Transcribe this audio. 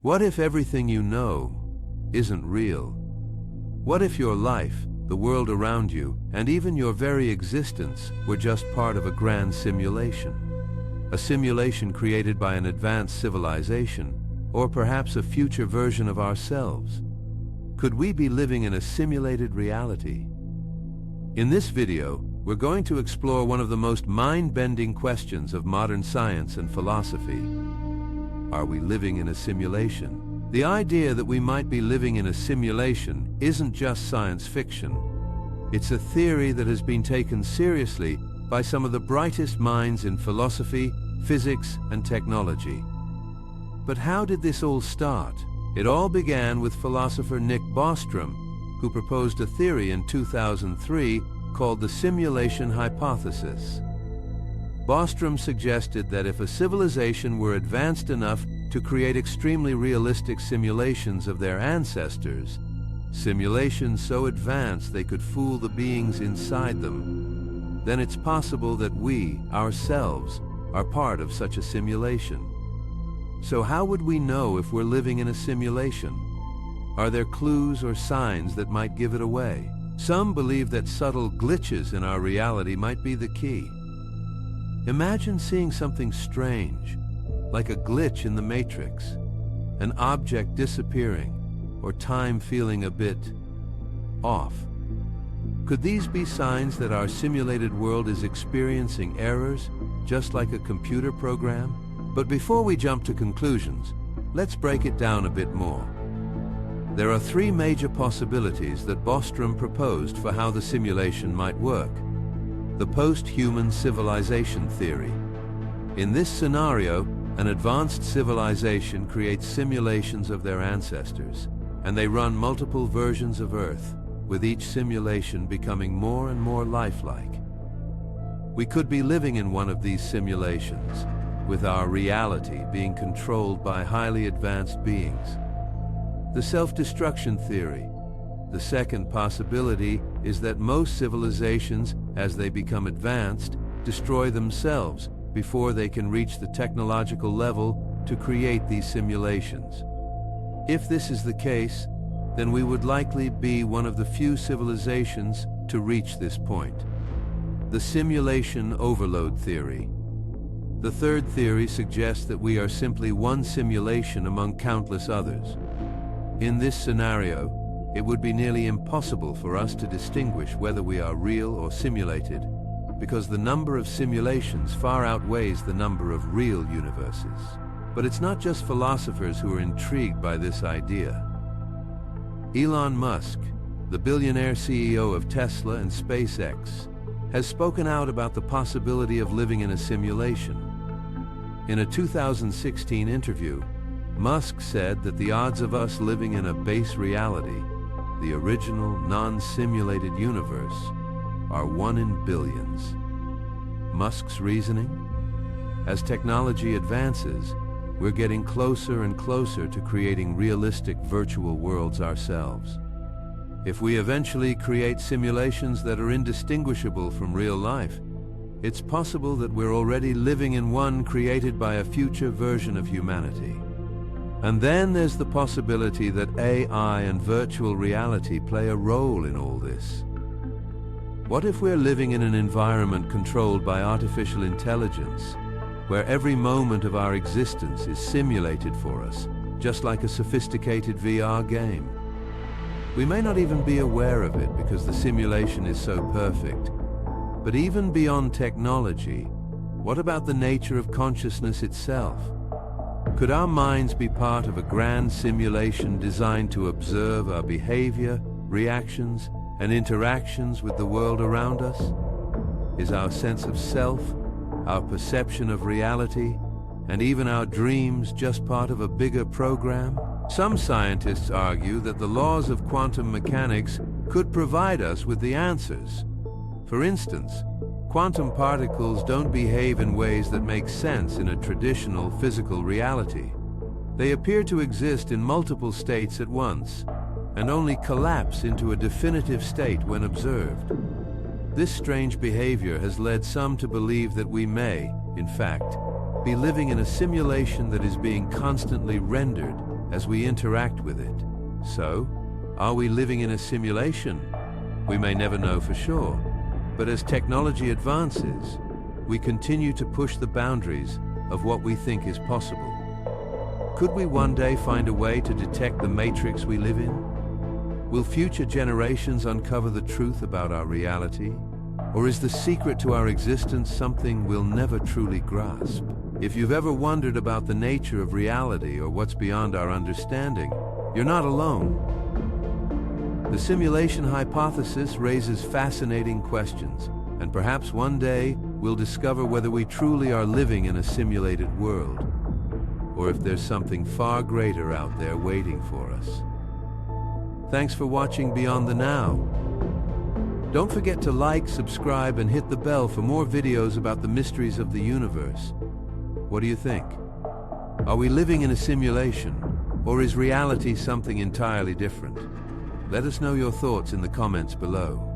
What if everything you know isn't real? What if your life, the world around you, and even your very existence were just part of a grand simulation? A simulation created by an advanced civilization, or perhaps a future version of ourselves. Could we be living in a simulated reality? In this video, we're going to explore one of the most mind-bending questions of modern science and philosophy. Are we living in a simulation? The idea that we might be living in a simulation isn't just science fiction. It's a theory that has been taken seriously by some of the brightest minds in philosophy, physics, and technology. But how did this all start? It all began with philosopher Nick Bostrom, who proposed a theory in 2003 called the simulation hypothesis. Bostrom suggested that if a civilization were advanced enough to create extremely realistic simulations of their ancestors, simulations so advanced they could fool the beings inside them, then it's possible that we, ourselves, are part of such a simulation. So how would we know if we're living in a simulation? Are there clues or signs that might give it away? Some believe that subtle glitches in our reality might be the key. Imagine seeing something strange, like a glitch in the matrix, an object disappearing, or time feeling a bit off. Could these be signs that our simulated world is experiencing errors, just like a computer program? But before we jump to conclusions, let's break it down a bit more. There are three major possibilities that Bostrom proposed for how the simulation might work. The post-human civilization theory. In this scenario, an advanced civilization creates simulations of their ancestors, and they run multiple versions of Earth, with each simulation becoming more and more lifelike. We could be living in one of these simulations, with our reality being controlled by highly advanced beings. The self-destruction theory. The second possibility is that most civilizations, as they become advanced, destroy themselves before they can reach the technological level to create these simulations. If this is the case, then we would likely be one of the few civilizations to reach this point. The simulation overload theory. The third theory suggests that we are simply one simulation among countless others. In this scenario, it would be nearly impossible for us to distinguish whether we are real or simulated, because the number of simulations far outweighs the number of real universes. But it's not just philosophers who are intrigued by this idea. Elon Musk, the billionaire CEO of Tesla and SpaceX, has spoken out about the possibility of living in a simulation. In a 2016 interview, Musk said that the odds of us living in a base reality, the original, non-simulated universe, are 1 in billions. Musk's reasoning? As technology advances, we're getting closer and closer to creating realistic virtual worlds ourselves. If we eventually create simulations that are indistinguishable from real life, it's possible that we're already living in one created by a future version of humanity. And then there's the possibility that AI and virtual reality play a role in all this. What if we're living in an environment controlled by artificial intelligence, where every moment of our existence is simulated for us, just like a sophisticated VR game? We may not even be aware of it because the simulation is so perfect. But even beyond technology, what about the nature of consciousness itself? Could our minds be part of a grand simulation designed to observe our behavior, reactions, and interactions with the world around us? Is our sense of self, our perception of reality, and even our dreams just part of a bigger program? Some scientists argue that the laws of quantum mechanics could provide us with the answers. For instance, quantum particles don't behave in ways that make sense in a traditional physical reality. They appear to exist in multiple states at once, and only collapse into a definitive state when observed. This strange behavior has led some to believe that we may, in fact, be living in a simulation that is being constantly rendered as we interact with it. So, are we living in a simulation? We may never know for sure, but as technology advances, we continue to push the boundaries of what we think is possible. Could we one day find a way to detect the matrix we live in? Will future generations uncover the truth about our reality? Or is the secret to our existence something we'll never truly grasp? If you've ever wondered about the nature of reality or what's beyond our understanding, you're not alone. The simulation hypothesis raises fascinating questions, and perhaps one day we'll discover whether we truly are living in a simulated world, or if there's something far greater out there waiting for us. Thanks for watching Beyond the Now. Don't forget to like, subscribe, and hit the bell for more videos about the mysteries of the universe. What do you think? Are we living in a simulation, or is reality something entirely different? Let us know your thoughts in the comments below.